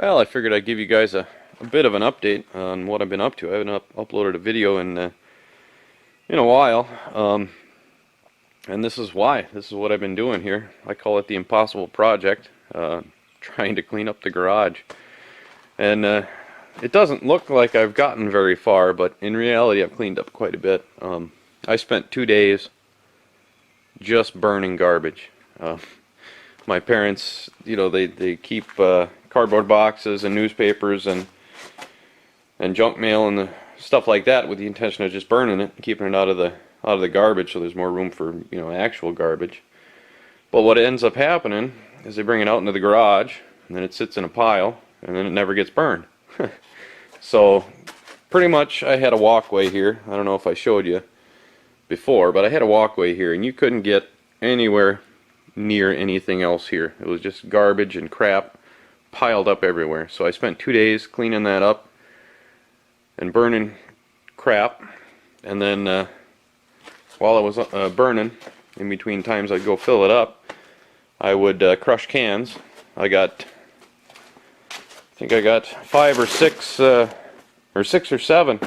Well, I figured I'd give you guys a bit of an update on what I've been up to. I haven't uploaded a video in a while, and this is why. This is what I've been doing here. I call it the impossible project, trying to clean up the garage. And it doesn't look like I've gotten very far, but in reality I've cleaned up quite a bit. I spent 2 days just burning garbage. My parents, they keep cardboard boxes and newspapers and junk mail and the stuff like that with the intention of just burning it and keeping it out of the garbage, so there's more room for actual garbage. But what ends up happening is they bring it out into the garage and then it sits in a pile and then it never gets burned. So pretty much I had a walkway here. I don't know if I showed you before, but I had a walkway here and you couldn't get anywhere near anything else here. It was just garbage and crap piled up everywhere. So I spent 2 days cleaning that up and burning crap, and then while it was burning, in between times I'd go fill it up, I would crush cans. I think I got 5 or 6 or 6 or 7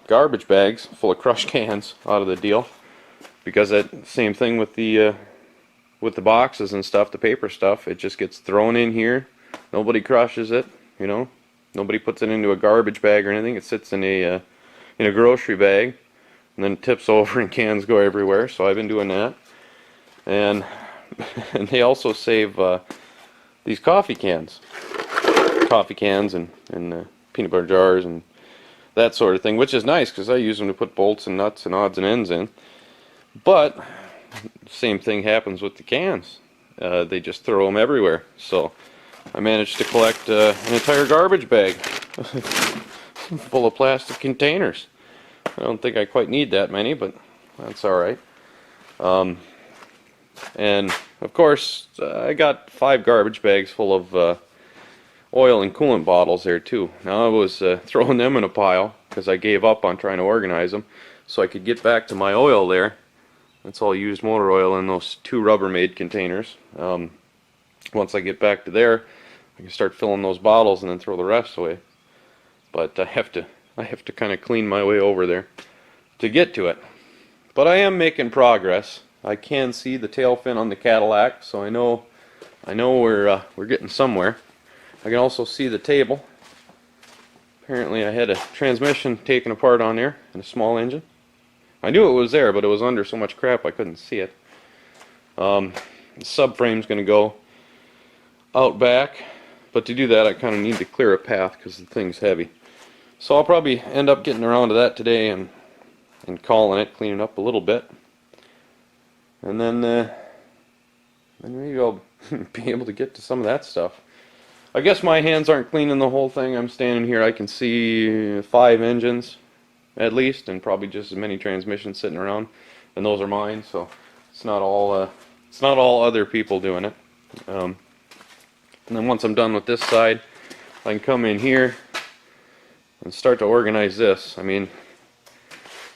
garbage bags full of crushed cans out of the deal, because that same thing with the boxes and stuff, the paper stuff, it just gets thrown in here. Nobody crushes it, nobody puts it into a garbage bag or anything. It sits in a grocery bag and then it tips over and cans go everywhere. So I've been doing that. And they also save these coffee cans and peanut butter jars and that sort of thing, which is nice because I use them to put bolts and nuts and odds and ends in. But same thing happens with the cans. They just throw them everywhere. So I managed to collect an entire garbage bag full of plastic containers. I don't think I quite need that many, but that's alright. And of course I got 5 garbage bags full of oil and coolant bottles there too. Now I was throwing them in a pile because I gave up on trying to organize them so I could get back to my oil there. That's all used motor oil in those 2 Rubbermaid containers. Once I get back to there, I can start filling those bottles and then throw the rest away. But I have to kind of clean my way over there to get to it. But I am making progress. I can see the tail fin on the Cadillac, so I know we're getting somewhere. I can also see the table. Apparently I had a transmission taken apart on there and a small engine. I knew it was there, but it was under so much crap I couldn't see it. The subframe's going to go out back, but to do that I kind of need to clear a path because the thing's heavy. So I'll probably end up getting around to that today and calling it, cleaning up a little bit. And then maybe I'll be able to get to some of that stuff. I guess my hands aren't cleaning the whole thing. I'm standing here, I can see 5 engines at least, and probably just as many transmissions sitting around, and those are mine, so it's not all other people doing it. And then once I'm done with this side, I can come in here and start to organize this. I mean,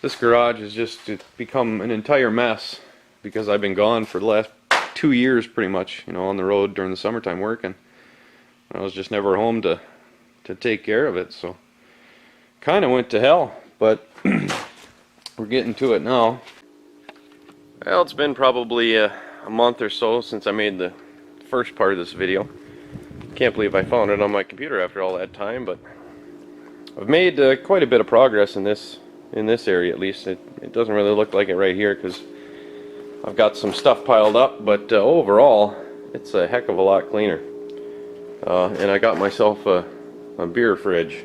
this garage has just become an entire mess because I've been gone for the last 2 years pretty much, on the road during the summertime working. I was just never home to take care of it, so kind of went to hell. But we're getting to it now. Well, it's been probably a month or so since I made the first part of this video. Can't believe I found it on my computer after all that time, but I've made quite a bit of progress in this area at least. It doesn't really look like it right here because I've got some stuff piled up, but overall it's a heck of a lot cleaner. And I got myself a beer fridge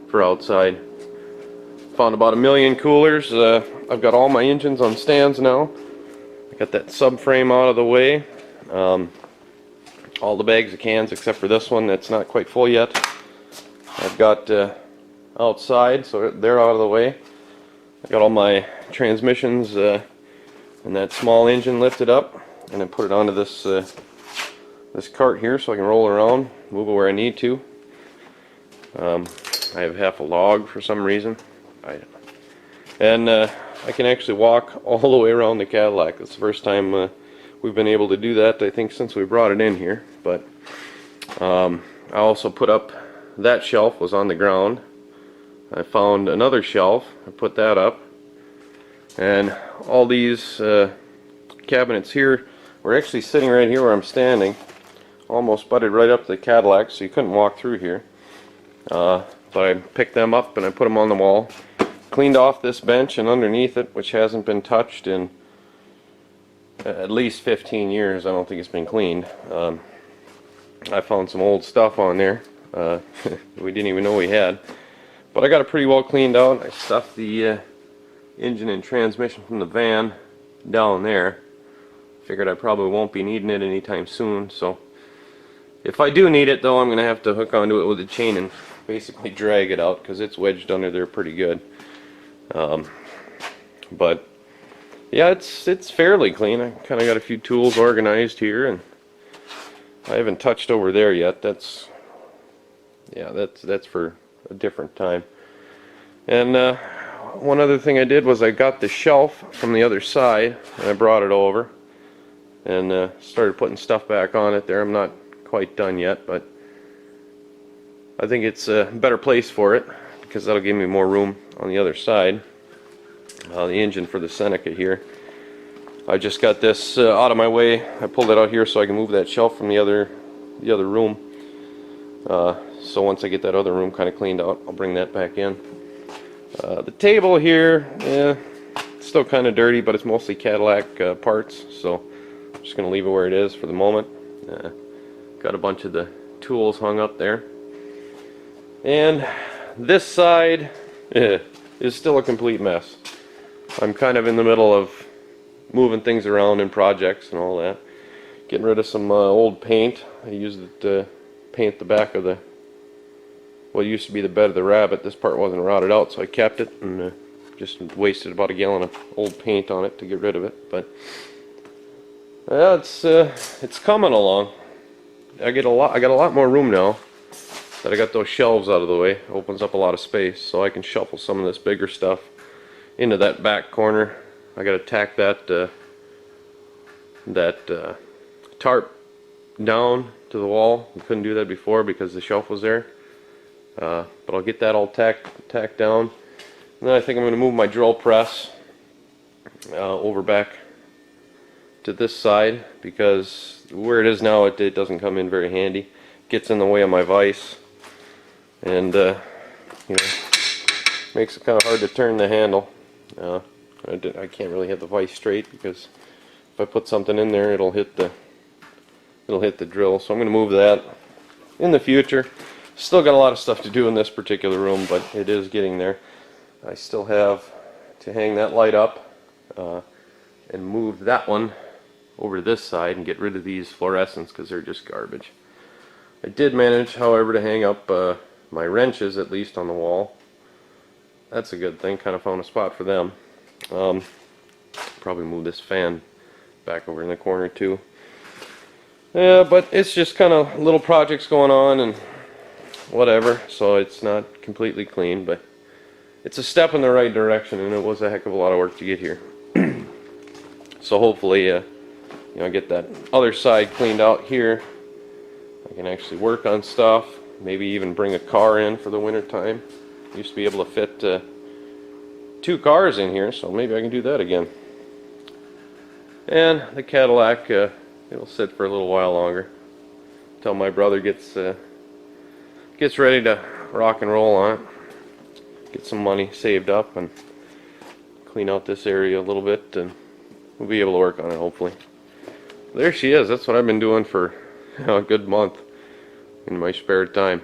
for outside. Found about 1 million coolers. I've got all my engines on stands now. I got that subframe out of the way. All the bags of cans except for this one that's not quite full yet. I've got outside, so they're out of the way. I got all my transmissions and that small engine lifted up, and then put it onto this this cart here so I can roll around, move it where I need to. I have half a log for some reason. I can actually walk all the way around the Cadillac. It's the first time we've been able to do that, I think, since we brought it in here. But I also put up, that shelf was on the ground. I found another shelf, I put that up, and all these cabinets here were actually sitting right here where I'm standing, almost butted right up to the Cadillac, so you couldn't walk through here. But I picked them up and I put them on the wall, cleaned off this bench and underneath it, which hasn't been touched in at least 15 years. I don't think it's been cleaned. I found some old stuff on there we didn't even know we had, but I got it pretty well cleaned out. I stuffed the engine and transmission from the van down there. Figured I probably won't be needing it anytime soon, so if I do need it though, I'm gonna have to hook onto it with a chain and basically drag it out, because it's wedged under there pretty good. But yeah, it's fairly clean. I kind of got a few tools organized here, and I haven't touched over there yet. That's for a different time. And one other thing I did was I got the shelf from the other side and I brought it over and started putting stuff back on it there. I'm not quite done yet, but I think it's a better place for it because that'll give me more room on the other side. The engine for the Seneca here, I just got this out of my way. I pulled it out here so I can move that shelf from the other room. So once I get that other room kind of cleaned out, I'll bring that back in. The table here, it's still kind of dirty, but it's mostly Cadillac parts, so I'm just going to leave it where it is for the moment. Got a bunch of the tools hung up there. And this side is still a complete mess. I'm kind of in the middle of moving things around in projects and all that. Getting rid of some old paint. I used it to paint the back of what used to be the bed of the Rabbit. This part wasn't rotted out, so I kept it and just wasted about a gallon of old paint on it to get rid of it. But it's coming along. I got a lot more room now that I got those shelves out of the way. It opens up a lot of space, so I can shuffle some of this bigger stuff into that back corner. I got to tack that tarp down to the wall. I couldn't do that before because the shelf was there. But I'll get that all tacked down. And then I think I'm going to move my drill press over back to this side, because where it is now it doesn't come in very handy. Gets in the way of my vise, and you know, makes it kind of hard to turn the handle. I can't really have the vise straight, because if I put something in there, it'll hit the drill. So I'm going to move that in the future. Still got a lot of stuff to do in this particular room, but it is getting there. I still have to hang that light up and move that one over to this side and get rid of these fluorescents because they're just garbage. I did manage, however, to hang up my wrenches at least on the wall. That's a good thing. Kind of found a spot for them. Probably move this fan back over in the corner too. Yeah, but it's just kind of little projects going on and whatever, so it's not completely clean, but it's a step in the right direction, and it was a heck of a lot of work to get here. So hopefully, you know, get that other side cleaned out here. I can actually work on stuff, maybe even bring a car in for the winter time. Used to be able to fit 2 cars in here, so maybe I can do that again. And the Cadillac, it'll sit for a little while longer until my brother gets ready to rock and roll on it. Get some money saved up and clean out this area a little bit, and we'll be able to work on it hopefully. There she is. That's what I've been doing for a good month in my spare time.